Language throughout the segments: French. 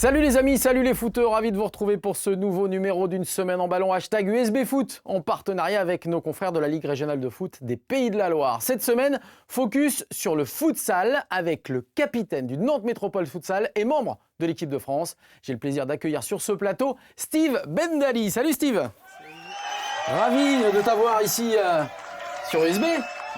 Salut les amis, salut les footeurs, ravi de vous retrouver pour ce nouveau numéro d'une semaine en ballon #USB Foot en partenariat avec nos confrères de la Ligue régionale de foot des Pays de la Loire. Cette semaine, focus sur le futsal avec le capitaine du Nantes Métropole Futsal et membre de l'équipe de France. J'ai le plaisir d'accueillir sur ce plateau Steve Bendali. Salut Steve. Ravi de t'avoir ici sur USB.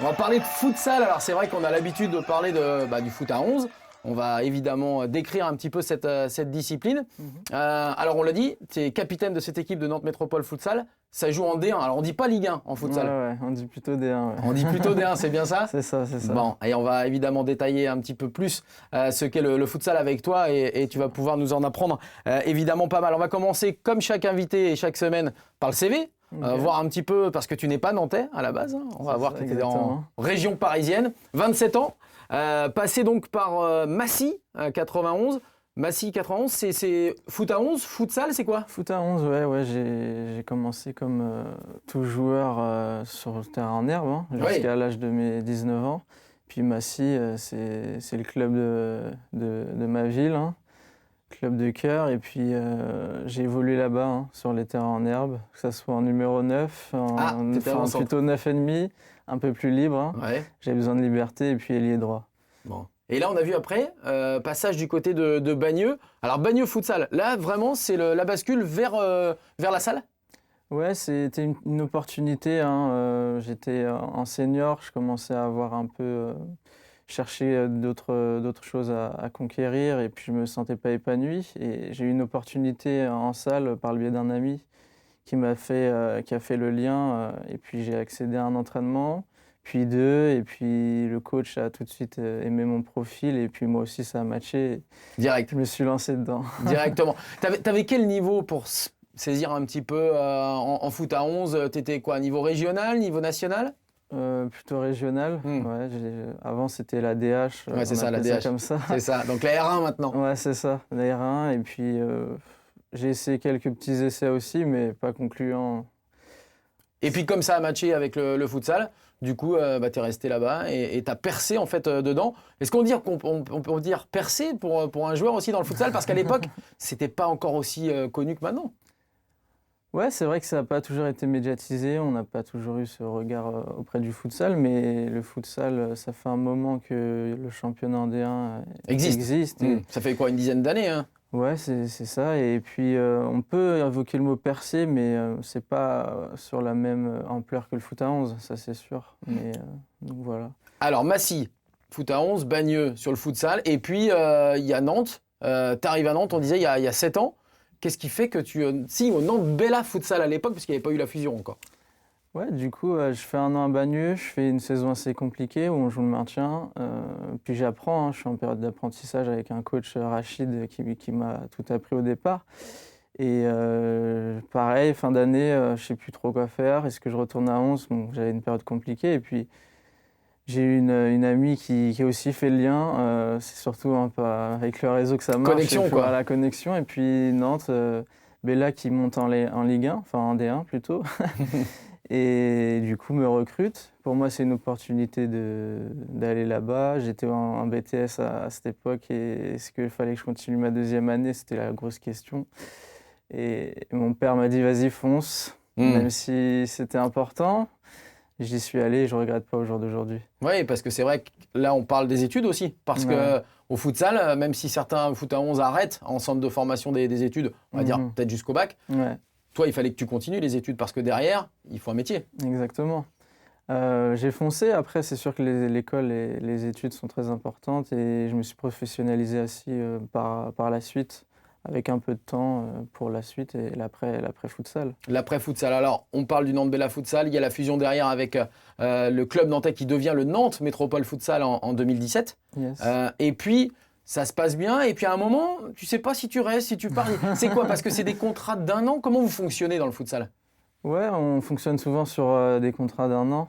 On va parler de futsal. Alors c'est vrai qu'on a l'habitude de parler du foot à 11. On va évidemment décrire un petit peu cette discipline. Alors on l'a dit, tu es capitaine de cette équipe de Nantes Métropole Futsal. Ça joue en D1. Alors on dit pas Ligue 1 en futsal. Ouais, on dit plutôt D1. Ouais. On dit plutôt D1, c'est bien ça ? C'est ça. Bon, et on va évidemment détailler un petit peu plus ce qu'est le futsal avec toi et tu vas pouvoir nous en apprendre évidemment pas mal. On va commencer comme chaque invité et chaque semaine par le CV. Okay. Voir un petit peu, parce que tu n'es pas nantais à la base. Hein. On va voir que tu étais en région parisienne. 27 ans. Passé donc par Massy 91. Massy 91, c'est foot à 11, futsal, c'est quoi ? Foot à 11, ouais, j'ai commencé comme tout joueur sur le terrain en herbe, jusqu'à l'âge de mes 19 ans. Puis Massy, c'est le club de ma ville, club de cœur. Et puis j'ai évolué là-bas, sur les terrains en herbe, que ce soit en numéro 9, plutôt 9,5. Un peu plus libre. Ouais. J'avais besoin de liberté et puis ailier droit. Bon. Et là, on a vu après, passage du côté de Bagneux. Alors, Bagneux futsal, là, vraiment, c'est la bascule vers la salle ? Ouais, c'était une opportunité. J'étais en senior, je commençais à avoir un peu cherché d'autres choses à conquérir et puis je me sentais pas épanoui. Et j'ai eu une opportunité en salle par le biais d'un ami qui a fait le lien et puis j'ai accédé à un entraînement, puis deux, et puis le coach a tout de suite aimé mon profil et puis moi aussi ça a matché. Direct. Je me suis lancé dedans. Directement. T'avais quel niveau pour saisir un petit peu en foot à 11 ? T'étais quoi, niveau régional, niveau national ? Plutôt régional. Ouais, avant c'était la DH. Ouais, c'est ça, la DH. Comme ça. C'est ça. Donc la R1 maintenant. Ouais, c'est ça, la R1 et puis. J'ai essayé quelques petits essais aussi, mais pas concluants. Et puis comme ça a matché avec le futsal, du coup, tu es resté là-bas et tu as percé en fait dedans. Est-ce qu'on peut dire percé pour un joueur aussi dans le futsal ? Parce qu'à l'époque, c'était pas encore aussi connu que maintenant. Ouais, c'est vrai que ça n'a pas toujours été médiatisé, on n'a pas toujours eu ce regard auprès du futsal, mais le futsal, ça fait un moment que le championnat en D1 existe. Ça fait quoi, une dizaine d'années Ouais, c'est ça. Et puis, on peut évoquer le mot percé, mais c'est pas sur la même ampleur que le foot à 11, ça c'est sûr. Mais donc voilà. Alors, Massy, foot à 11, Bagneux sur le futsal. Et puis, il y a Nantes. Tu arrives à Nantes, on disait, il y a 7 ans. Qu'est-ce qui fait que tu signes au Nantes Bella Futsal à l'époque, parce qu'il n'y avait pas eu la fusion encore ? Ouais, du coup, je fais un an à Bagneux, je fais une saison assez compliquée où on joue le maintien. Puis j'apprends, je suis en période d'apprentissage avec un coach Rachid qui m'a tout appris au départ. Et pareil, fin d'année, je ne sais plus trop quoi faire. Est-ce que je retourne à 11 ? Bon, j'avais une période compliquée. Et puis j'ai eu une amie qui a aussi fait le lien. C'est surtout un peu avec le réseau que ça marche. Connexion, quoi. La connexion. Et puis Nantes, Bella qui monte en Ligue 1, enfin en D1 plutôt. Et du coup, me recrute. Pour moi, c'est une opportunité d'aller là-bas. J'étais en BTS à cette époque et est-ce qu'il fallait que je continue ma deuxième année ? C'était la grosse question. Et mon père m'a dit, vas-y, fonce, même si c'était important. J'y suis allé et je ne regrette pas au jour d'aujourd'hui. Oui, parce que c'est vrai que là, on parle des études aussi. Parce qu'au futsal, même si certains foot à 11 arrêtent en centre de formation des études, on va dire peut-être jusqu'au bac, toi, il fallait que tu continues les études parce que derrière, il faut un métier. Exactement. J'ai foncé. Après, c'est sûr que l'école et les études sont très importantes et je me suis professionnalisé aussi par la suite, avec un peu de temps pour la suite et l'après-futsal. L'après-futsal. Alors, on parle du Nantes Bella Futsal. Il y a la fusion derrière avec le club nantais qui devient le Nantes Métropole Futsal en 2017. Yes. Et puis, ça se passe bien. Et puis, à un moment, tu ne sais pas si tu restes, si tu pars. C'est quoi ? Parce que c'est des contrats d'1 an. Comment vous fonctionnez dans le futsal ? Ouais, on fonctionne souvent sur des contrats d'1 an.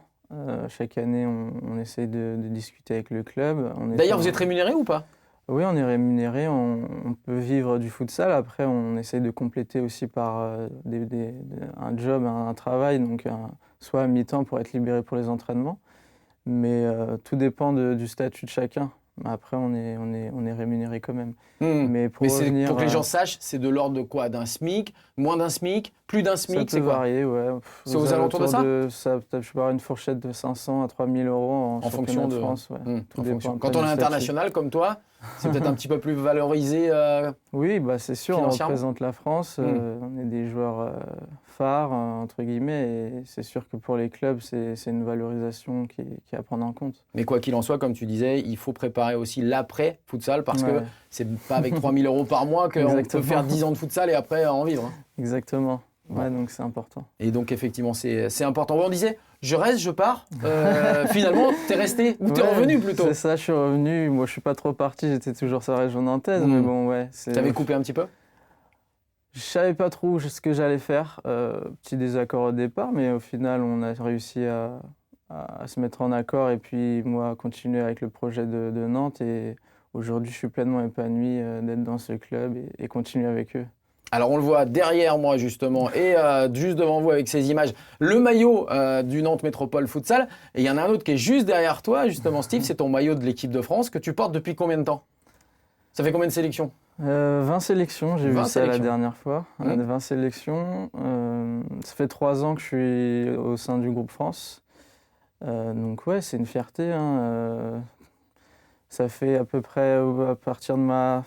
Chaque année, on essaye de discuter avec le club. D'ailleurs, vous êtes rémunéré ou pas ? Oui, on est rémunéré, on peut vivre du futsal. Après, on essaye de compléter aussi par un job, un travail, donc soit à mi-temps pour être libéré pour les entraînements. Mais tout dépend du statut de chacun. Mais après, on est rémunéré quand même. Mais pour revenir, pour que les gens sachent, c'est de l'ordre de quoi? D'un SMIC? Moins d'un SMIC? Plus d'un SMIC? Ça peut varier, ouais. C'est aux alentours de ça? Je peux avoir une fourchette de 500 à 3000 euros en fonction de France. Ouais. Tout dépend. Quand on est international comme toi, c'est peut-être un petit peu plus valorisé. Oui, bah c'est sûr, on représente la France, on est des joueurs phares, entre guillemets, et c'est sûr que pour les clubs, c'est une valorisation qui est à prendre en compte. Mais quoi qu'il en soit, comme tu disais, il faut préparer aussi l'après-futsal parce que c'est pas avec 3000 euros par mois qu'on peut faire 10 ans de futsal et après en vivre. Exactement. Ouais, donc c'est important. Et donc effectivement, c'est important. On disait, je reste, je pars. Finalement, t'es resté ou t'es revenu plutôt? C'est ça, je suis revenu. Moi, je suis pas trop parti, j'étais toujours sur la région nantaise, mais bon, ouais. T'avais coupé un petit peu? Je savais pas trop ce que j'allais faire. Petit désaccord au départ, mais au final, on a réussi à se mettre en accord et puis moi, continuer avec le projet de Nantes. Et aujourd'hui, je suis pleinement épanoui d'être dans ce club et continuer avec eux. Alors on le voit derrière moi justement et juste devant vous avec ces images, le maillot du Nantes Métropole Futsal. Et il y en a un autre qui est juste derrière toi justement Steve, c'est ton maillot de l'équipe de France que tu portes depuis combien de temps? Ça fait combien de sélections? 20 sélections, j'ai vu ça la dernière fois. 20 sélections. Ça fait 3 ans que je suis au sein du groupe France. Donc ouais, c'est une fierté. Ça fait à peu près à partir de ma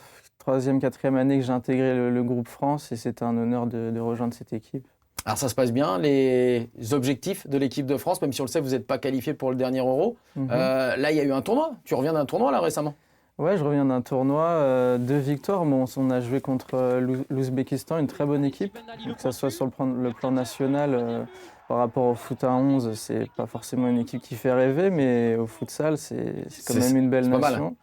3e, 4e année que j'ai intégré le groupe France et c'était un honneur de rejoindre cette équipe. Alors ça se passe bien, les objectifs de l'équipe de France, même si on le sait, vous n'êtes pas qualifié pour le dernier Euro. Là, il y a eu un tournoi. Tu reviens d'un tournoi là récemment? Ouais, je reviens d'un tournoi, 2 victoires. Bon, on a joué contre l'Ouzbékistan, une très bonne équipe. Donc, que ce soit sur le plan national, par rapport au foot à 11, c'est pas forcément une équipe qui fait rêver, mais au futsal, c'est quand même une belle nation.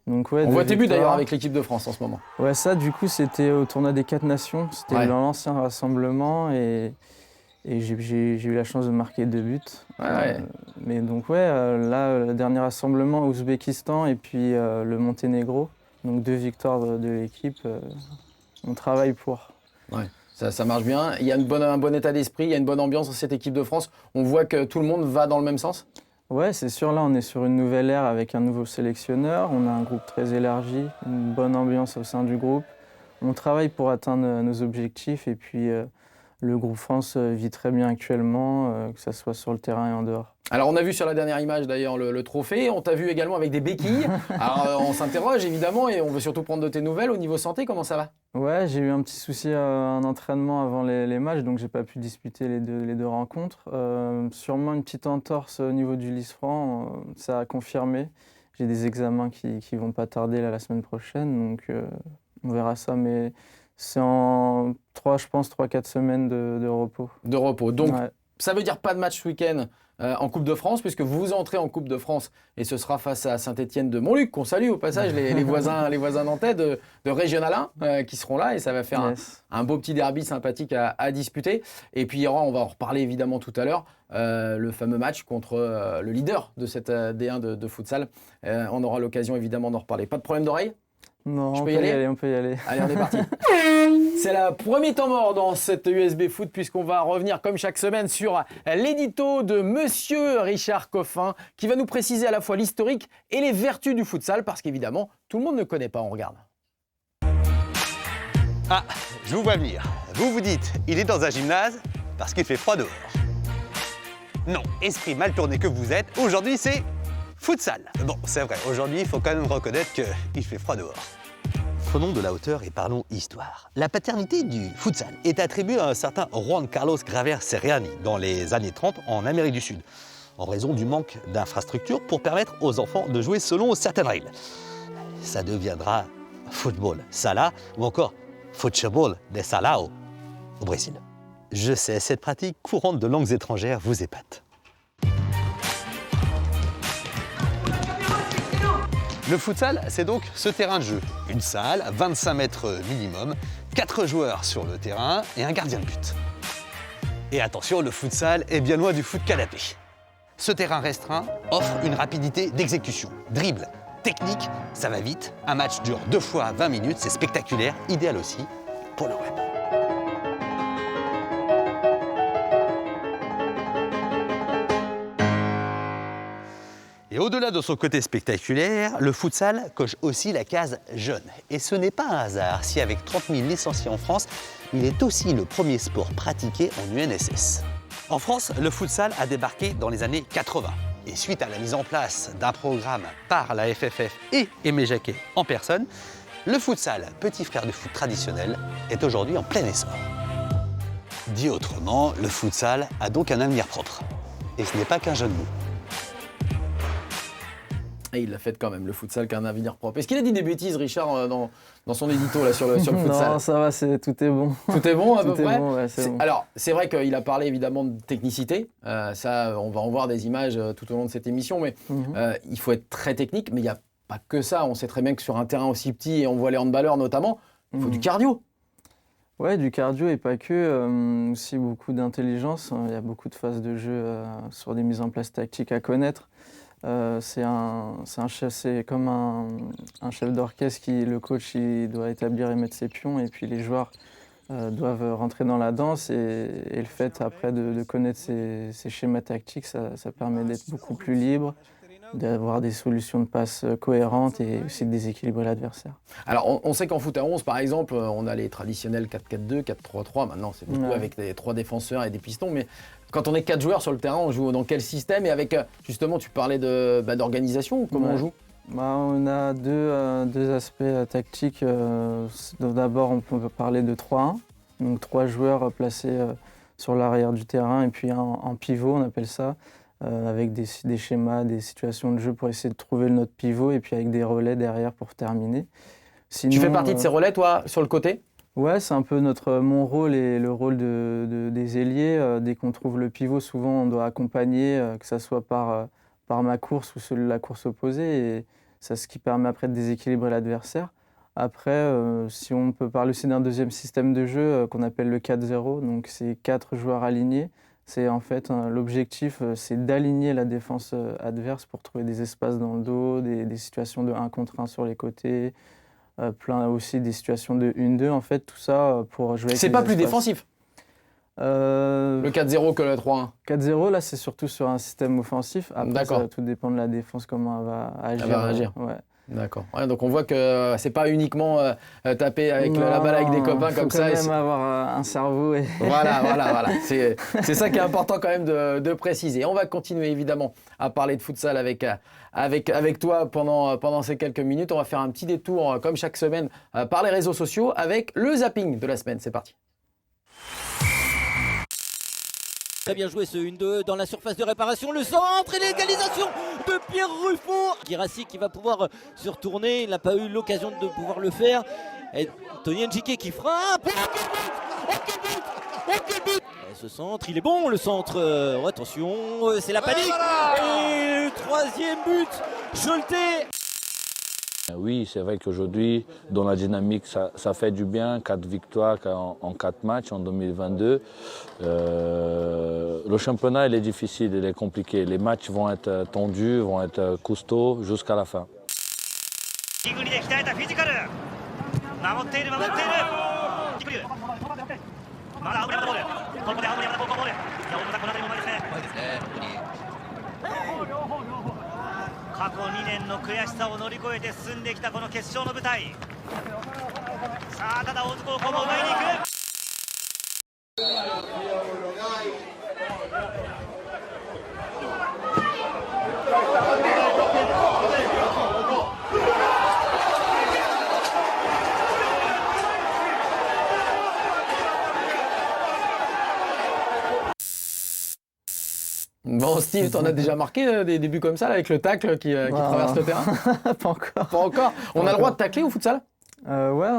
Donc, ouais, on voit tes buts d'ailleurs avec l'équipe de France en ce moment. Ouais, ça, du coup, c'était au tournoi des 4 nations. C'était dans l'ancien rassemblement et j'ai eu la chance de marquer 2 buts. Mais donc, là, le dernier rassemblement, Ouzbékistan et puis le Monténégro. Donc, 2 victoires de l'équipe. On travaille pour. Ouais. Ça marche bien. Il y a un bon état d'esprit, il y a une bonne ambiance dans cette équipe de France. On voit que tout le monde va dans le même sens? Ouais, c'est sûr. Là, on est sur une nouvelle ère avec un nouveau sélectionneur. On a un groupe très élargi, une bonne ambiance au sein du groupe. On travaille pour atteindre nos objectifs et puis le groupe France vit très bien actuellement, que ce soit sur le terrain et en dehors. Alors, on a vu sur la dernière image d'ailleurs le trophée. On t'a vu également avec des béquilles. Alors, on s'interroge évidemment et on veut surtout prendre de tes nouvelles. Au niveau santé, comment ça va? Ouais, j'ai eu un petit souci un entraînement avant les matchs, donc j'ai pas pu disputer les deux rencontres. Sûrement une petite entorse au niveau du lisfranc, ça a confirmé. J'ai des examens qui vont pas tarder là, la semaine prochaine, donc on verra ça. Mais c'est en 3-4 semaines de repos. De repos. Donc, ça veut dire pas de match ce week-end en Coupe de France, puisque vous entrez en Coupe de France et ce sera face à Saint-Étienne de Montluc, qu'on salue au passage, les voisins nantais de Régional 1 qui seront là et ça va faire un beau petit derby sympathique à disputer. Et puis il y aura, on va en reparler évidemment tout à l'heure, le fameux match contre le leader de cette D1 de futsal. On aura l'occasion évidemment d'en reparler. Pas de problème d'oreille? Non, on peut y aller. Allez, on est parti. C'est le premier temps mort dans cette USB Foot puisqu'on va revenir comme chaque semaine sur l'édito de Monsieur Richard Coffin qui va nous préciser à la fois l'historique et les vertus du futsal parce qu'évidemment, tout le monde ne connaît pas. On regarde. Ah, je vous vois venir. Vous vous dites, il est dans un gymnase parce qu'il fait froid dehors. Non, esprit mal tourné que vous êtes, aujourd'hui c'est futsal. Bon, c'est vrai, aujourd'hui il faut quand même reconnaître qu'il fait froid dehors. Prenons de la hauteur et parlons histoire. La paternité du futsal est attribuée à un certain Juan Carlos Graver Seriani dans les années 30 en Amérique du Sud, en raison du manque d'infrastructures pour permettre aux enfants de jouer selon certaines règles. Ça deviendra football sala ou encore futebol de salao au Brésil. Je sais, cette pratique courante de langues étrangères vous épate. Le futsal, c'est donc ce terrain de jeu. Une salle, 25 mètres minimum, 4 joueurs sur le terrain et un gardien de but. Et attention, le futsal est bien loin du foot canapé. Ce terrain restreint offre une rapidité d'exécution. Dribble, technique, ça va vite. Un match dure 2 fois 20 minutes, c'est spectaculaire, idéal aussi pour le web. Et Et au-delà de son côté spectaculaire, le futsal coche aussi la case jeune. Et ce n'est pas un hasard si avec 30 000 licenciés en France, il est aussi le premier sport pratiqué en UNSS. En France, le futsal a débarqué dans les années 80. Et suite à la mise en place d'un programme par la FFF et Aimé Jacquet en personne, le futsal, petit frère du foot traditionnel, est aujourd'hui en plein essor. Dit autrement, le futsal a donc un avenir propre. Et ce n'est pas qu'un jeu de mots. Et il l'a fait quand même, le futsal, qu'un avenir propre. Est-ce qu'il a dit des bêtises, Richard, dans son édito là, sur le futsal? Non, ça va, tout est bon. Tout est bon à peu Tout est près bon, ouais, c'est bon. Alors, c'est vrai qu'il a parlé évidemment de technicité. Ça, on va en voir des images tout au long de cette émission. Mais il faut être très technique. Mais il n'y a pas que ça. On sait très bien que sur un terrain aussi petit, et on voit les handballeurs notamment, il faut du cardio. Ouais, du cardio et pas que. Aussi beaucoup d'intelligence. Il y a beaucoup de phases de jeu sur des mises en place tactiques à connaître. C'est comme un chef d'orchestre le coach il doit établir et mettre ses pions et puis les joueurs doivent rentrer dans la danse et le fait après de connaître ces schémas tactiques, ça permet d'être beaucoup plus libre, d'avoir des solutions de passe cohérentes et aussi de déséquilibrer l'adversaire. Alors, on sait qu'en foot à 11, par exemple, on a les traditionnels 4-4-2, 4-3-3. Maintenant, c'est beaucoup avec des 3 défenseurs et des pistons. Mais quand on est 4 joueurs sur le terrain, on joue dans quel système? Et avec, justement, tu parlais d'organisation, comment on joue? On a deux aspects tactiques. D'abord, on peut parler de 3-1. Donc 3 joueurs placés sur l'arrière du terrain et puis en pivot, on appelle ça. Avec des schémas, des situations de jeu pour essayer de trouver notre pivot et puis avec des relais derrière pour terminer. Sinon, tu fais partie de ces relais, toi, sur le côté? Ouais, c'est un peu mon rôle et le rôle des ailiers. Dès qu'on trouve le pivot, souvent on doit accompagner, que ce soit par ma course ou celui de la course opposée. Et c'est ce qui permet après de déséquilibrer l'adversaire. Après, si on peut parler aussi d'un deuxième système de jeu qu'on appelle le 4-0, donc c'est 4 joueurs alignés. C'est en fait l'objectif, c'est d'aligner la défense adverse pour trouver des espaces dans le dos, des situations de 1 contre 1 sur les côtés, plein aussi des situations de 1-2. En fait, tout ça pour jouer avec C'est les pas plus espaces. défensif le 4-0 que le 3-1? 4-0, là, c'est surtout sur un système offensif. Après, ça va tout dépendre de la défense, comment elle va agir. Elle va réagir. Ouais. D'accord. Ouais, donc on voit que c'est pas uniquement taper avec la balle avec des copains comme ça. Il faut quand même avoir un cerveau. Voilà. C'est ça qui est important quand même de préciser. On va continuer évidemment à parler de futsal avec toi pendant ces quelques minutes. On va faire un petit détour comme chaque semaine par les réseaux sociaux avec le zapping de la semaine. C'est parti. Très bien joué ce 1-2 dans la surface de réparation, le centre et l'égalisation de Pierre Ruffon. Guirassi qui va pouvoir se retourner, il n'a pas eu l'occasion de pouvoir le faire. Et Tony Njike qui frappe. Et ce centre, il est bon le centre. Attention, c'est la panique. Et le 3e but, Choletais. Oui, c'est vrai qu'aujourd'hui, dans la dynamique, ça fait du bien. 4 victoires en 4 matchs en 2022. Le championnat, il est difficile, il est compliqué. Les matchs vont être tendus, vont être costauds jusqu'à la fin. Bon, Steve, t'en as déjà marqué des débuts comme ça, là, avec le tacle qui traverse le terrain? Pas encore. Pas encore. On a le droit de tacler au futsal? Ouais,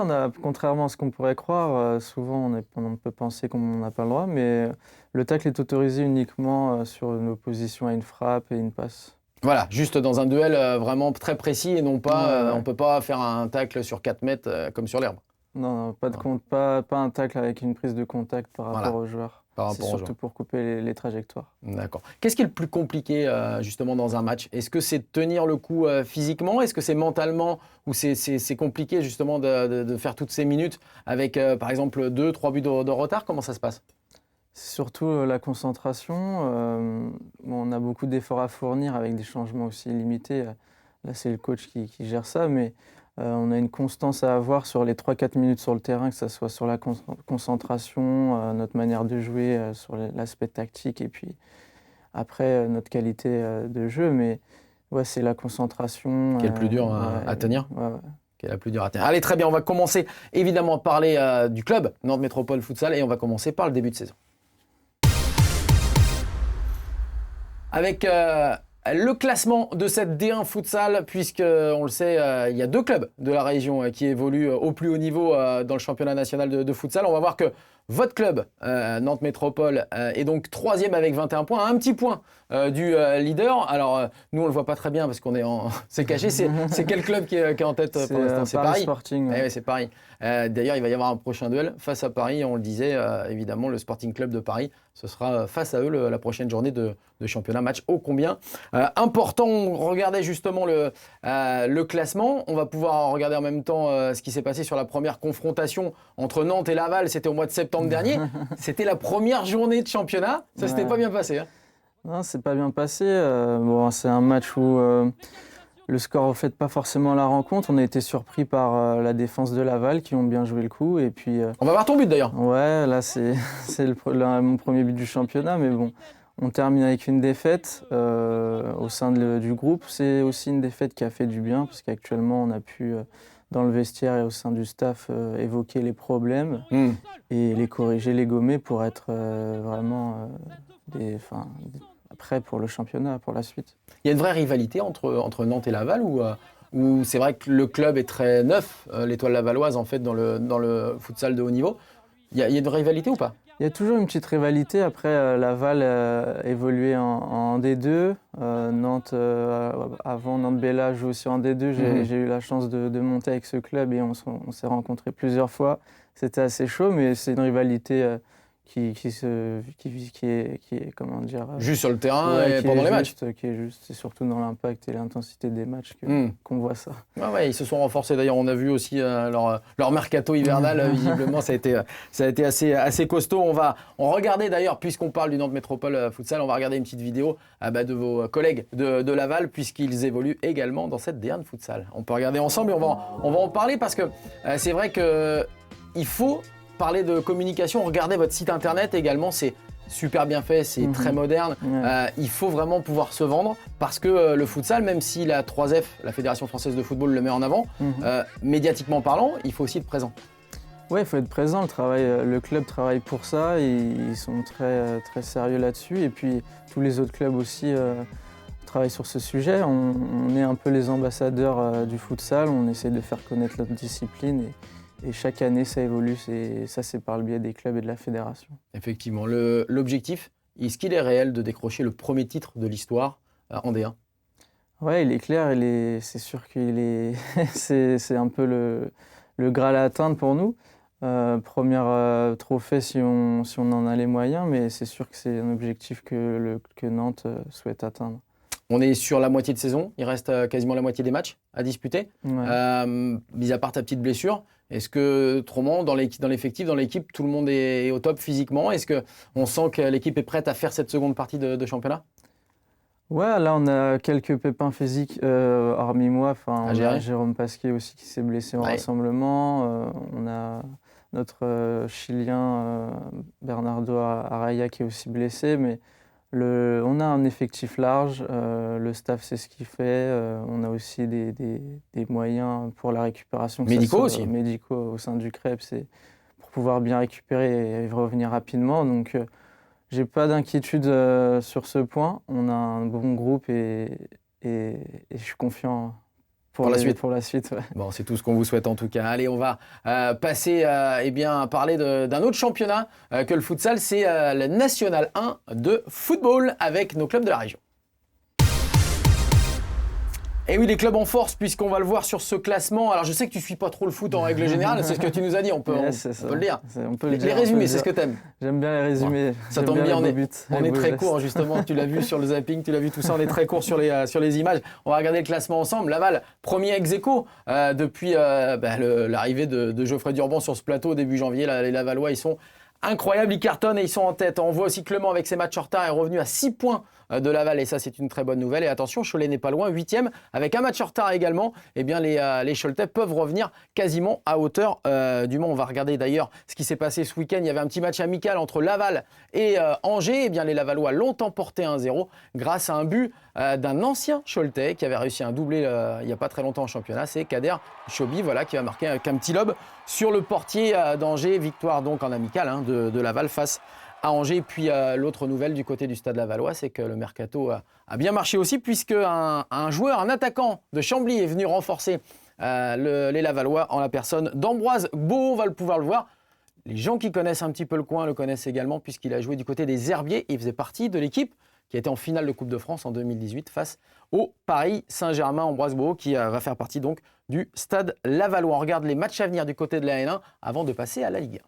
contrairement à ce qu'on pourrait croire, souvent on peut penser qu'on n'a pas le droit, mais le tacle est autorisé uniquement sur une opposition à une frappe et une passe. Voilà, juste dans un duel vraiment très précis et non pas, on ne peut pas faire un tacle sur 4 mètres comme sur l'herbe. Non, pas un tacle avec une prise de contact par rapport aux joueurs. C'est surtout pour couper les trajectoires. D'accord. Qu'est-ce qui est le plus compliqué justement dans un match? Est-ce que c'est de tenir le coup physiquement? Est-ce que c'est mentalement? Ou c'est compliqué justement de faire toutes ces minutes avec par exemple 2-3 buts de retard? Comment ça se passe? C'est surtout la concentration. On a beaucoup d'efforts à fournir avec des changements aussi limités. Là, c'est le coach qui gère ça, mais on a une constance à avoir sur les 3-4 minutes sur le terrain, que ce soit sur la concentration, notre manière de jouer, sur l'aspect tactique et puis après notre qualité de jeu. Mais ouais, c'est la concentration. Qui est le plus dur à tenir. Ouais. Qui est la plus dure à tenir. Allez, très bien, on va commencer évidemment à parler du club Nantes Métropole Futsal et on va commencer par le début de saison. Avec le classement de cette D1 Futsal, puisque on le sait, il y a 2 clubs de la région qui évoluent au plus haut niveau dans le championnat national de futsal. On va voir que votre club, Nantes Métropole, est donc 3e avec 21 points, un petit point du leader. Alors, nous, on ne le voit pas très bien parce qu'on est c'est caché. C'est quel club qui est en tête pour l'instant? C'est Paris Sporting. Ouais, c'est Paris. D'ailleurs, il va y avoir un prochain duel face à Paris. On le disait, évidemment, le Sporting Club de Paris. Ce sera face à eux la prochaine journée de championnat. Match ô combien important. On regardait justement le classement. On va pouvoir regarder en même temps ce qui s'est passé sur la première confrontation entre Nantes et Laval. C'était au mois de septembre dernier. C'était la première journée de championnat. Ça s'était pas bien passé. Non, c'est pas bien passé. C'est un match où le score ne fait pas forcément la rencontre. On a été surpris par la défense de Laval qui ont bien joué le coup. Et puis, on va voir ton but d'ailleurs. Ouais, là c'est mon premier but du championnat. Mais bon, on termine avec une défaite au sein du groupe. C'est aussi une défaite qui a fait du bien parce qu'actuellement on a pu, dans le vestiaire et au sein du staff, évoquer les problèmes et les corriger, les gommer pour être vraiment prêts pour le championnat, pour la suite. Il y a une vraie rivalité entre Nantes et Laval ou c'est vrai que le club est très neuf, l'Étoile Lavalloise en fait dans le futsal de haut niveau. Il y a une rivalité ou pas? Il y a toujours une petite rivalité. Après, Laval évoluait en D2. Nantes, avant Nantes Bella joue aussi en D2. J'ai eu la chance de monter avec ce club et on s'est rencontrés plusieurs fois. C'était assez chaud, mais c'est une rivalité qui est comment dire, juste sur le terrain et pendant les matchs. Qui est juste, c'est surtout dans l'impact et l'intensité des matchs qu'on voit ça. Ouais, ils se sont renforcés. D'ailleurs, on a vu aussi leur mercato hivernal. Visiblement, ça a été assez costaud. On regardait d'ailleurs, puisqu'on parle du Nantes Métropole Futsal, on va regarder une petite vidéo de vos collègues de Laval, puisqu'ils évoluent également dans cette D1 de Futsal. On peut regarder ensemble et on va en parler parce que c'est vrai qu'il faut parler de communication. Regardez votre site internet également, c'est super bien fait, c'est très moderne. Il faut vraiment pouvoir se vendre parce que le futsal, même si la 3F, la Fédération Française de Football, le met en avant, médiatiquement parlant, il faut aussi être présent. Oui, il faut être présent. Le club travaille pour ça et ils sont très, très sérieux là-dessus. Et puis tous les autres clubs aussi travaillent sur ce sujet. On est un peu les ambassadeurs du futsal, on essaie de faire connaître notre discipline. Et chaque année, ça évolue, c'est par le biais des clubs et de la fédération. Effectivement. L'objectif, est-ce qu'il est réel de décrocher le premier titre de l'histoire en D1 ? Oui, il est clair, c'est sûr qu'il est c'est un peu le Graal à atteindre pour nous. Premier trophée si on en a les moyens, mais c'est sûr que c'est un objectif que Nantes souhaite atteindre. On est sur la moitié de saison, il reste quasiment la moitié des matchs à disputer. Mis à part ta petite blessure, est-ce que autrement, dans l'effectif, dans l'équipe, tout le monde est au top physiquement? Est-ce qu'on sent que l'équipe est prête à faire cette seconde partie de championnat? Ouais, là on a quelques pépins physiques, hormis moi. On a Jérôme Pasquier aussi qui s'est blessé en rassemblement. On a notre Chilien Bernardo Araya qui est aussi blessé, mais on a un effectif large, le staff sait ce qu'il fait, on a aussi des moyens pour la récupération. Médicaux aussi. Médicaux au sein du CREP, c'est pour pouvoir bien récupérer et revenir rapidement. Donc j'ai pas d'inquiétude sur ce point. On a un bon groupe et je suis confiant pour la suite. Ouais. Bon, c'est tout ce qu'on vous souhaite en tout cas. Allez, on va passer à parler d'un autre championnat que le futsal, c'est la National 1 de football avec nos clubs de la région. Et oui, les clubs en force, puisqu'on va le voir sur ce classement. Alors, je sais que tu ne suis pas trop le foot en règle générale, c'est ce que tu nous as dit, on peut le dire. Les résumés, c'est ce que tu aimes. J'aime bien les résumés. Ça tombe bien, on est très court, justement. Tu l'as vu sur le zapping, tu l'as vu tout ça, on est très court sur les images. On va regarder le classement ensemble. Laval, premier ex-aequo depuis l'arrivée de Geoffrey Durban sur ce plateau au début janvier. Les Lavallois, ils sont incroyable, ils cartonnent et ils sont en tête. On voit aussi que Le Mans, avec ses matchs en retard, est revenu à 6 points de Laval et ça c'est une très bonne nouvelle. Et attention, Cholet n'est pas loin, 8e avec un match en retard également. Eh bien les Choletais peuvent revenir quasiment à hauteur du Mans. On va regarder d'ailleurs ce qui s'est passé ce week-end. Il y avait un petit match amical entre Laval et Angers. Eh bien les Lavallois l'ont emporté 1-0 grâce à un but d'un ancien Choletais qui avait réussi un doublé il n'y a pas très longtemps en championnat. C'est Kader Chobi, voilà, qui a marqué avec un petit lob sur le portier d'Angers. Victoire donc en amical de Laval face à Angers. Puis l'autre nouvelle du côté du Stade Lavallois, c'est que le mercato a bien marché aussi, puisque un joueur, un attaquant de Chambly est venu renforcer les Lavallois en la personne d'Ambroise Beau. On va pouvoir le voir. Les gens qui connaissent un petit peu le coin le connaissent également, puisqu'il a joué du côté des Herbiers. Il faisait partie de l'équipe qui était en finale de Coupe de France en 2018 face au Paris Saint-Germain. Ambroise Beau qui va faire partie donc du Stade Lavallois. On regarde les matchs à venir du côté de la N1 avant de passer à la Ligue 1.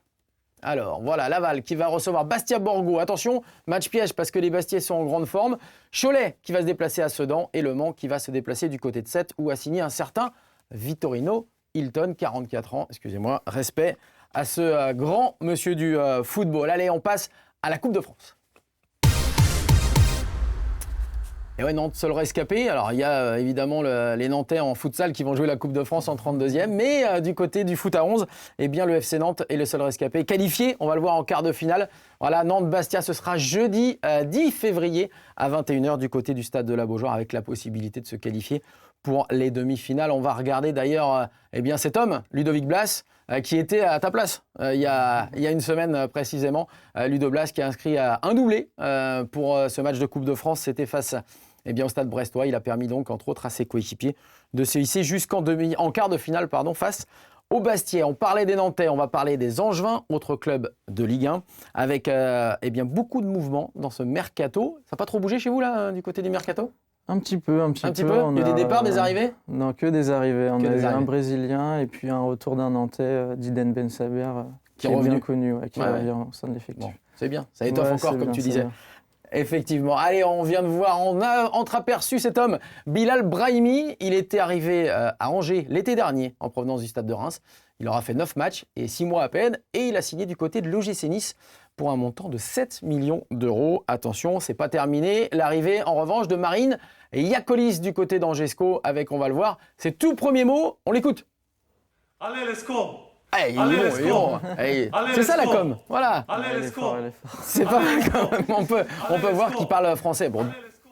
Alors voilà, Laval qui va recevoir Bastia-Borgo. Attention, match piège parce que les Bastiais sont en grande forme. Cholet qui va se déplacer à Sedan et Le Mans qui va se déplacer du côté de Sète où a signé un certain Vittorino Hilton, 44 ans. Excusez-moi, respect à ce grand monsieur du football. Allez, on passe à la Coupe de France. Et ouais, Nantes, seul rescapé. Alors, il y a évidemment les Nantais en futsal qui vont jouer la Coupe de France en 32e. Mais du côté du foot à 11, eh bien, le FC Nantes est le seul rescapé qualifié. On va le voir en quart de finale. Voilà, Nantes-Bastia, ce sera jeudi 10 février à 21h du côté du stade de la Beaujoire avec la possibilité de se qualifier pour les demi-finales. On va regarder d'ailleurs eh bien, cet homme, Ludovic Blas, qui était à ta place il y a une semaine précisément. Ludo Blas qui a inscrit un doublé pour ce match de Coupe de France. C'était face au stade brestois. Il a permis donc, entre autres, à ses coéquipiers de se hisser jusqu'en quart de finale face au Bastia. On parlait des Nantais, on va parler des Angevins, autre club de Ligue 1, avec beaucoup de mouvements dans ce mercato. Ça n'a pas trop bougé chez vous, là, du côté du mercato ? Un petit peu. Il y a des départs, des arrivées ? Non, que des arrivées. On a eu un Brésilien et puis un retour d'un Nantais, Diden Ben Saber, qui est bien connu, qui revient au sein de l'effectif. Bon, c'est bien, ça étoffe encore, comme tu disais. Bien. Effectivement. Allez, on vient de voir, on a entreaperçu cet homme, Bilal Brahimi. Il était arrivé à Angers l'été dernier, en provenance du Stade de Reims. Il aura fait 9 matchs et 6 mois à peine. Et il a signé du côté de l'OGC Nice pour un montant de 7 millions d'euros. Attention, c'est pas terminé. L'arrivée, en revanche, de Marine Iacolis du côté d'Angesco avec, on va le voir, ses tout premiers mots. On l'écoute. Allez, let's go. Hey, c'est ça la com, voilà. Allez, let's go. C'est pas mal quand même. On peut voir qu'il parle français. Bon,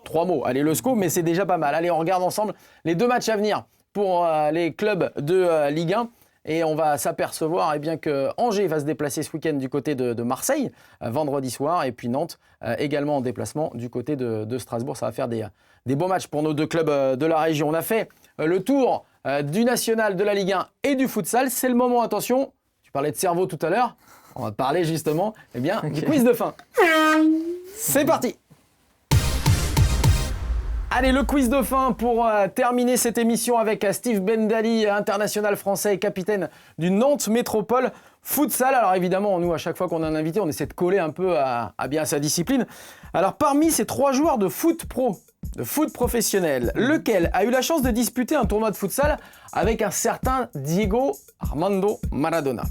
3 mots. Allez, le SCO, mais c'est déjà pas mal. Allez, on regarde ensemble les 2 matchs à venir pour les clubs de Ligue 1. Et on va s'apercevoir que Angers va se déplacer ce week-end du côté de Marseille, vendredi soir. Et puis Nantes également en déplacement du côté de Strasbourg. Ça va faire des beaux matchs pour nos 2 clubs de la région. On a fait le tour du national, de la Ligue 1 et du futsal. C'est le moment, attention, tu parlais de cerveau tout à l'heure. On va parler justement du quiz de fin. C'est parti. Allez, le quiz de fin pour terminer cette émission avec Steve Bendali, international français et capitaine du Nantes Métropole Futsal. Alors évidemment, nous, à chaque fois qu'on a un invité, on essaie de coller un peu à sa discipline. Alors parmi ces 3 joueurs de foot pro, de foot professionnel, lequel a eu la chance de disputer un tournoi de futsal avec un certain Diego Armando Maradona?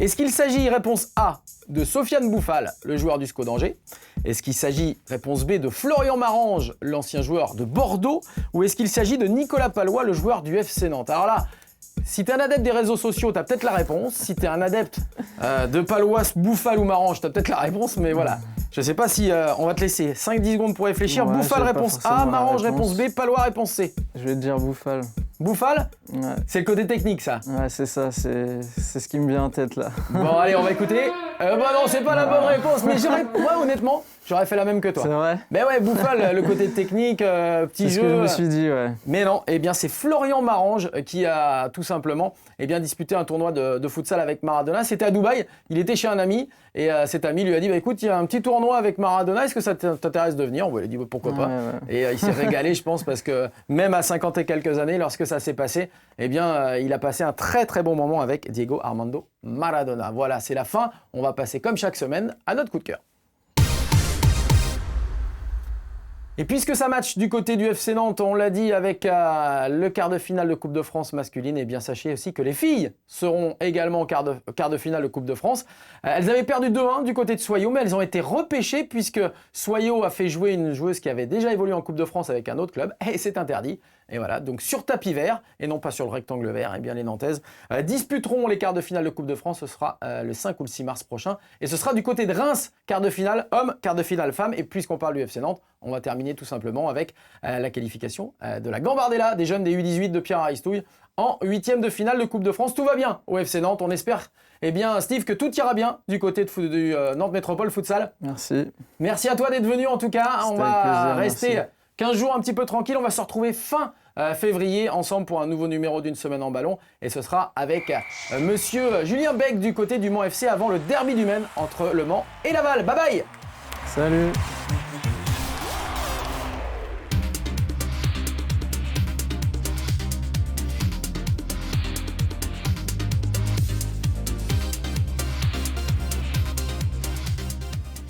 Est-ce qu'il s'agit, réponse A, de Sofiane Bouffal, le joueur du SCO d'Angers? Est-ce qu'il s'agit, réponse B, de Florian Marange, l'ancien joueur de Bordeaux? Ou est-ce qu'il s'agit de Nicolas Palois, le joueur du FC Nantes? Alors là, si t'es un adepte des réseaux sociaux, t'as peut-être la réponse. Si t'es un adepte de Palois, Bouffal ou Marange, t'as peut-être la réponse. Mais voilà, je sais pas si on va te laisser 5-10 secondes pour réfléchir. Ouais, Bouffal, réponse A, Marange, réponse B, Palois, réponse C. Je vais te dire Bouffal. Bouffal? Ouais. C'est le côté technique, ça. Ouais, c'est ça, c'est ce qui me vient en tête, là. Bon, allez, on va écouter. Non, c'est pas la bonne réponse, mais moi, honnêtement, j'aurais fait la même que toi. C'est vrai? Mais ouais, Bouffal, le côté technique, petit jeu. C'est ce que je me suis dit, ouais. Mais non, c'est Florian Marange qui a tout simplement disputé un tournoi de futsal avec Maradona. C'était à Dubaï, il était chez un ami, et cet ami lui a dit, écoute, il y a un petit tournoi avec Maradona, est-ce que ça t'intéresse de venir? On lui a dit, pourquoi pas. Ouais. Et il s'est régalé, je pense, parce que même à 50 et quelques années, lorsque ça s'est passé, il a passé un très très bon moment avec Diego Armando Maradona. Voilà, c'est la fin. On va passer, comme chaque semaine, à notre coup de cœur. Et puisque ça match du côté du FC Nantes, on l'a dit, avec le quart de finale de Coupe de France masculine, et bien sachez aussi que les filles seront également au quart de finale de Coupe de France. Elles avaient perdu 2-1 du côté de Soyaux, mais elles ont été repêchées puisque Soyaux a fait jouer une joueuse qui avait déjà évolué en Coupe de France avec un autre club, et c'est interdit. Et voilà, donc sur tapis vert, et non pas sur le rectangle vert, eh bien les Nantaises disputeront les quarts de finale de Coupe de France. Ce sera le 5 ou le 6 mars prochain. Et ce sera du côté de Reims, quart de finale hommes, quart de finale femmes. Et puisqu'on parle du FC Nantes, on va terminer tout simplement avec la qualification de la Gambardella, des jeunes des U18 de Pierre Aristouille, en 8e de finale de Coupe de France. Tout va bien au FC Nantes. On espère, eh bien, Steve, que tout ira bien du côté du Nantes Métropole Futsal. Merci. Merci à toi d'être venu en tout cas. On C'était va avec plaisir, rester merci. 15 jours un petit peu tranquille. On va se retrouver fin février ensemble pour un nouveau numéro d'une semaine en ballon. Et ce sera avec monsieur Julien Beck du côté du Mans FC avant le derby du Maine entre Le Mans et Laval. Bye bye. Salut.